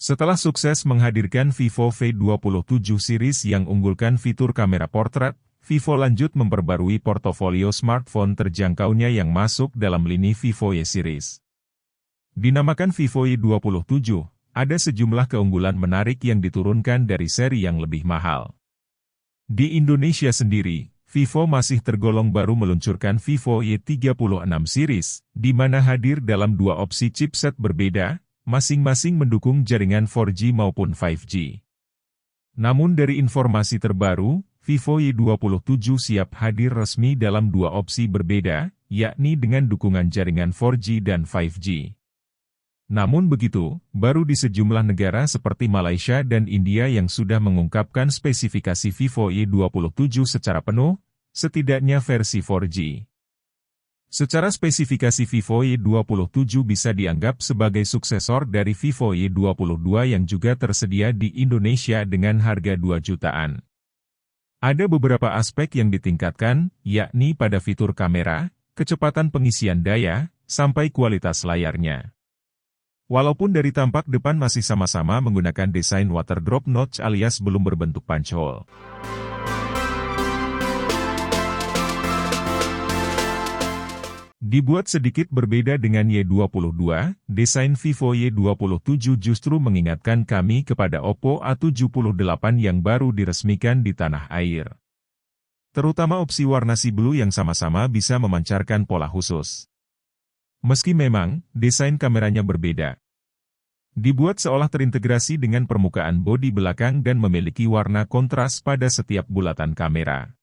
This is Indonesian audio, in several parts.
Setelah sukses menghadirkan Vivo V27 series yang unggulkan fitur kamera portrait, Vivo lanjut memperbarui portofolio smartphone terjangkaunya yang masuk dalam lini Vivo Y series. Dinamakan Vivo Y27, ada sejumlah keunggulan menarik yang diturunkan dari seri yang lebih mahal. Di Indonesia sendiri, Vivo masih tergolong baru meluncurkan Vivo Y36 series, di mana hadir dalam dua opsi chipset berbeda, masing-masing mendukung jaringan 4G maupun 5G. Namun dari informasi terbaru, Vivo Y27 siap hadir resmi dalam dua opsi berbeda, yakni dengan dukungan jaringan 4G dan 5G. Namun begitu, baru di sejumlah negara seperti Malaysia dan India yang sudah mengungkapkan spesifikasi Vivo Y27 secara penuh, setidaknya versi 4G. Secara spesifikasi Vivo Y27 bisa dianggap sebagai suksesor dari Vivo Y22 yang juga tersedia di Indonesia dengan harga 2 jutaan. Ada beberapa aspek yang ditingkatkan, yakni pada fitur kamera, kecepatan pengisian daya, sampai kualitas layarnya. Walaupun dari tampak depan masih sama-sama menggunakan desain water drop notch alias belum berbentuk punch hole. Dibuat sedikit berbeda dengan Y22, desain Vivo Y27 justru mengingatkan kami kepada Oppo A78 yang baru diresmikan di tanah air. Terutama opsi warna sea blue yang sama-sama bisa memancarkan pola khusus. Meski memang, desain kameranya berbeda. Dibuat seolah terintegrasi dengan permukaan bodi belakang dan memiliki warna kontras pada setiap bulatan kamera.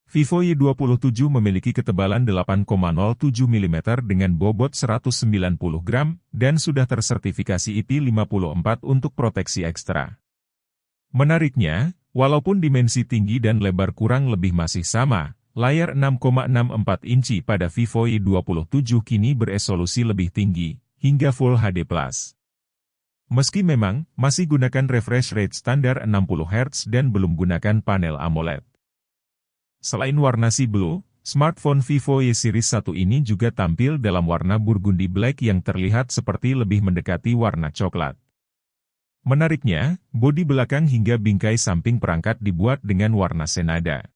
Vivo Y27 memiliki ketebalan 8,07 mm dengan bobot 190 gram, dan sudah tersertifikasi IP54 untuk proteksi ekstra. Menariknya, walaupun dimensi tinggi dan lebar kurang lebih masih sama, layar 6,64 inci pada Vivo Y27 kini beresolusi lebih tinggi, hingga Full HD+. Meski memang, masih gunakan refresh rate standar 60 Hz dan belum gunakan panel AMOLED. Selain warna sea blue, smartphone Vivo Y series 1 ini juga tampil dalam warna burgundy black yang terlihat seperti lebih mendekati warna coklat. Menariknya, bodi belakang hingga bingkai samping perangkat dibuat dengan warna senada.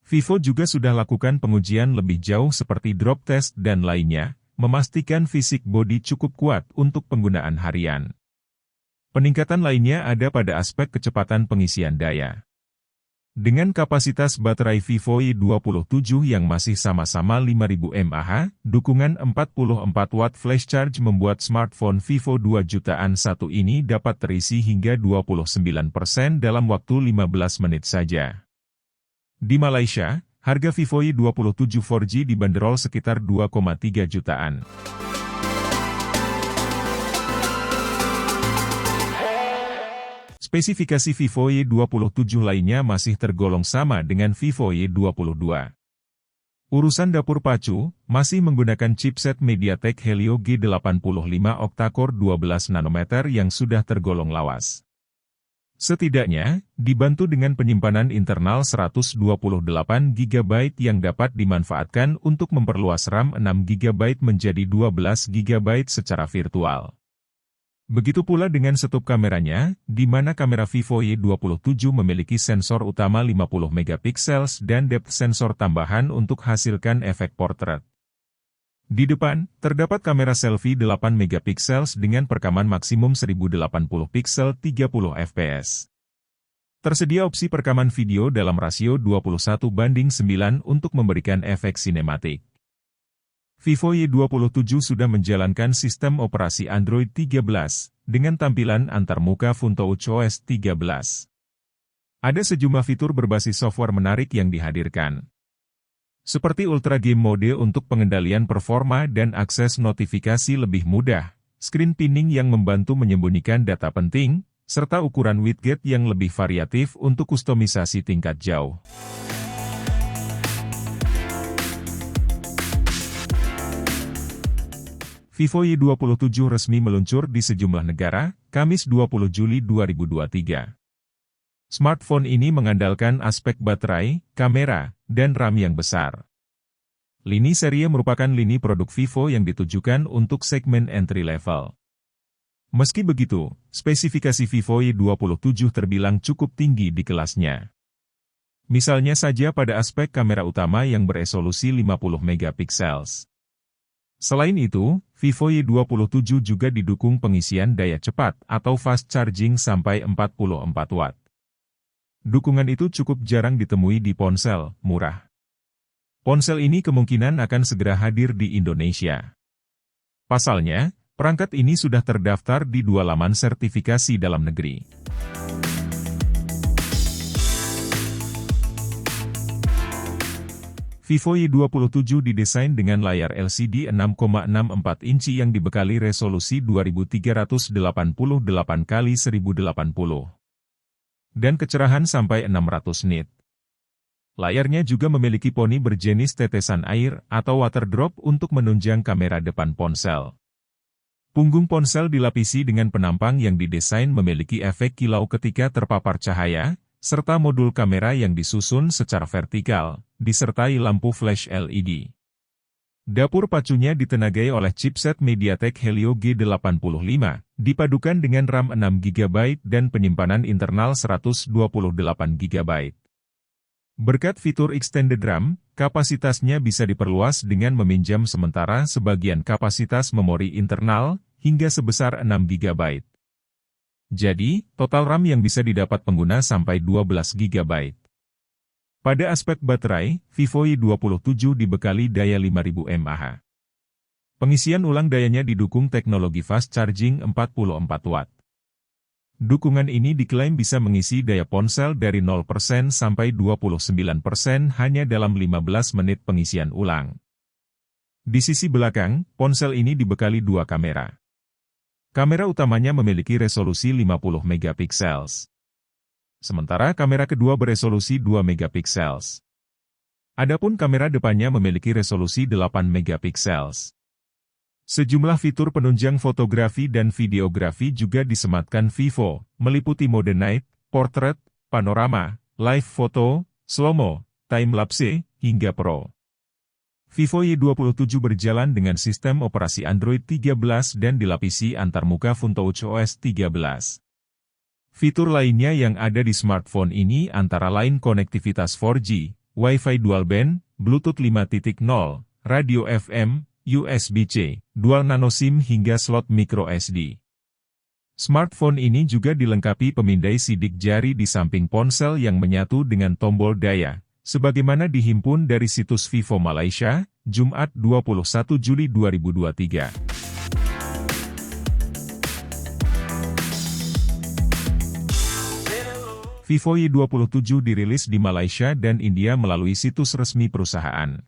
Vivo juga sudah lakukan pengujian lebih jauh seperti drop test dan lainnya, memastikan fisik bodi cukup kuat untuk penggunaan harian. Peningkatan lainnya ada pada aspek kecepatan pengisian daya. Dengan kapasitas baterai Vivo Y27 yang masih sama-sama 5000 mAh, dukungan 44 Watt flash charge membuat smartphone Vivo 2 jutaan satu ini dapat terisi hingga 29% dalam waktu 15 menit saja. Di Malaysia, harga Vivo Y27 4G dibanderol sekitar 2,3 jutaan. Spesifikasi Vivo Y27 lainnya masih tergolong sama dengan Vivo Y22. Urusan dapur pacu, masih menggunakan chipset MediaTek Helio G85 octa-core 12 nanometer yang sudah tergolong lawas. Setidaknya, dibantu dengan penyimpanan internal 128 GB yang dapat dimanfaatkan untuk memperluas RAM 6 GB menjadi 12 GB secara virtual. Begitu pula dengan setup kameranya, di mana kamera Vivo Y27 memiliki sensor utama 50 MP dan depth sensor tambahan untuk hasilkan efek portrait. Di depan, terdapat kamera selfie 8 MP dengan perekaman maksimum 1080 pixel 30 fps. Tersedia opsi perekaman video dalam rasio 21:9 untuk memberikan efek sinematik. Vivo Y27 sudah menjalankan sistem operasi Android 13, dengan tampilan antarmuka FunTouch OS 13. Ada sejumlah fitur berbasis software menarik yang dihadirkan. Seperti Ultra Game Mode untuk pengendalian performa dan akses notifikasi lebih mudah, screen pinning yang membantu menyembunyikan data penting, serta ukuran widget yang lebih variatif untuk kustomisasi tingkat jauh. Vivo Y27 resmi meluncur di sejumlah negara, Kamis 20 Juli 2023. Smartphone ini mengandalkan aspek baterai, kamera, dan RAM yang besar. Lini seri merupakan lini produk Vivo yang ditujukan untuk segmen entry level. Meski begitu, spesifikasi Vivo Y27 terbilang cukup tinggi di kelasnya. Misalnya saja pada aspek kamera utama yang beresolusi 50 megapiksel. Selain itu, Vivo Y27 juga didukung pengisian daya cepat atau fast charging sampai 44 watt. Dukungan itu cukup jarang ditemui di ponsel murah. Ponsel ini kemungkinan akan segera hadir di Indonesia. Pasalnya, perangkat ini sudah terdaftar di 2 laman sertifikasi dalam negeri. Vivo Y27 didesain dengan layar LCD 6,64 inci yang dibekali resolusi 2388 x 1080 dan kecerahan sampai 600 nit. Layarnya juga memiliki poni berjenis tetesan air atau water drop untuk menunjang kamera depan ponsel. Punggung ponsel dilapisi dengan penampang yang didesain memiliki efek kilau ketika terpapar cahaya, serta modul kamera yang disusun secara vertikal, disertai lampu flash LED. Dapur pacunya ditenagai oleh chipset MediaTek Helio G85, dipadukan dengan RAM 6GB dan penyimpanan internal 128GB. Berkat fitur Extended RAM, kapasitasnya bisa diperluas dengan meminjam sementara sebagian kapasitas memori internal, hingga sebesar 6GB. Jadi, total RAM yang bisa didapat pengguna sampai 12GB. Pada aspek baterai, Vivo Y27 dibekali daya 5000 mAh. Pengisian ulang dayanya didukung teknologi fast charging 44 watt. Dukungan ini diklaim bisa mengisi daya ponsel dari 0% sampai 29% hanya dalam 15 menit pengisian ulang. Di sisi belakang, ponsel ini dibekali 2 kamera. Kamera utamanya memiliki resolusi 50 megapiksel. Sementara kamera kedua beresolusi 2 megapiksel. Adapun kamera depannya memiliki resolusi 8 megapiksel. Sejumlah fitur penunjang fotografi dan videografi juga disematkan Vivo, meliputi mode night, portrait, panorama, live photo, slow-mo, time-lapse, hingga pro. Vivo Y27 berjalan dengan sistem operasi Android 13 dan dilapisi antarmuka FunTouch OS 13. Fitur lainnya yang ada di smartphone ini antara lain konektivitas 4G, Wi-Fi dual band, Bluetooth 5.0, radio FM, USB-C, dual nano SIM hingga slot micro SD. Smartphone ini juga dilengkapi pemindai sidik jari di samping ponsel yang menyatu dengan tombol daya, sebagaimana dihimpun dari situs Vivo Malaysia, Jumat 21 Juli 2023. Vivo Y27 dirilis di Malaysia dan India melalui situs resmi perusahaan.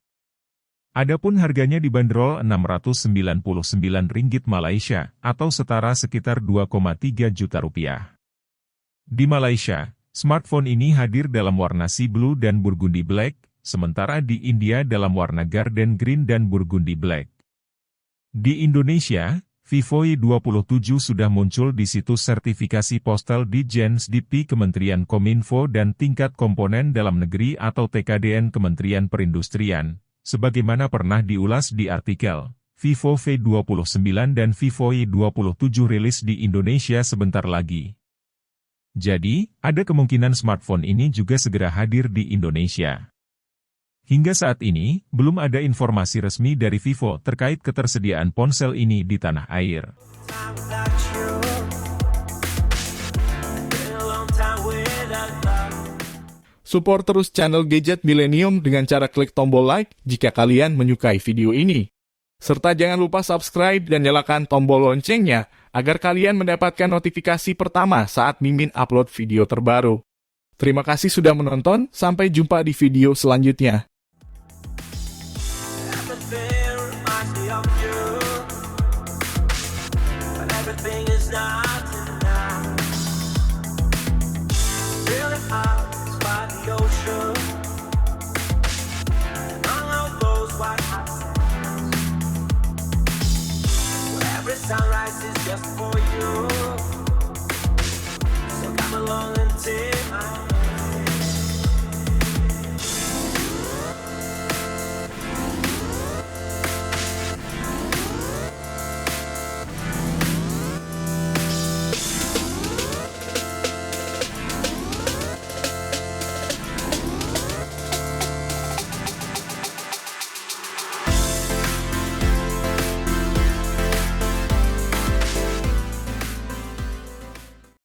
Adapun harganya dibanderol Rp699 Malaysia, atau setara sekitar 2,3 juta rupiah. Di Malaysia, smartphone ini hadir dalam warna sea blue dan burgundy black, sementara di India dalam warna garden green dan burgundy black. Di Indonesia, Vivo Y27 sudah muncul di situs sertifikasi postal Ditjen SDP Kementerian Kominfo dan tingkat komponen dalam negeri atau TKDN Kementerian Perindustrian, sebagaimana pernah diulas di artikel, Vivo V29 dan Vivo Y27 rilis di Indonesia sebentar lagi. Jadi, ada kemungkinan smartphone ini juga segera hadir di Indonesia. Hingga saat ini, belum ada informasi resmi dari Vivo terkait ketersediaan ponsel ini di tanah air. Support terus channel Gadget Millennium dengan cara klik tombol like jika kalian menyukai video ini. Serta jangan lupa subscribe dan nyalakan tombol loncengnya agar kalian mendapatkan notifikasi pertama saat Mimin upload video terbaru. Terima kasih sudah menonton, sampai jumpa di video selanjutnya. Sunrise is just for you.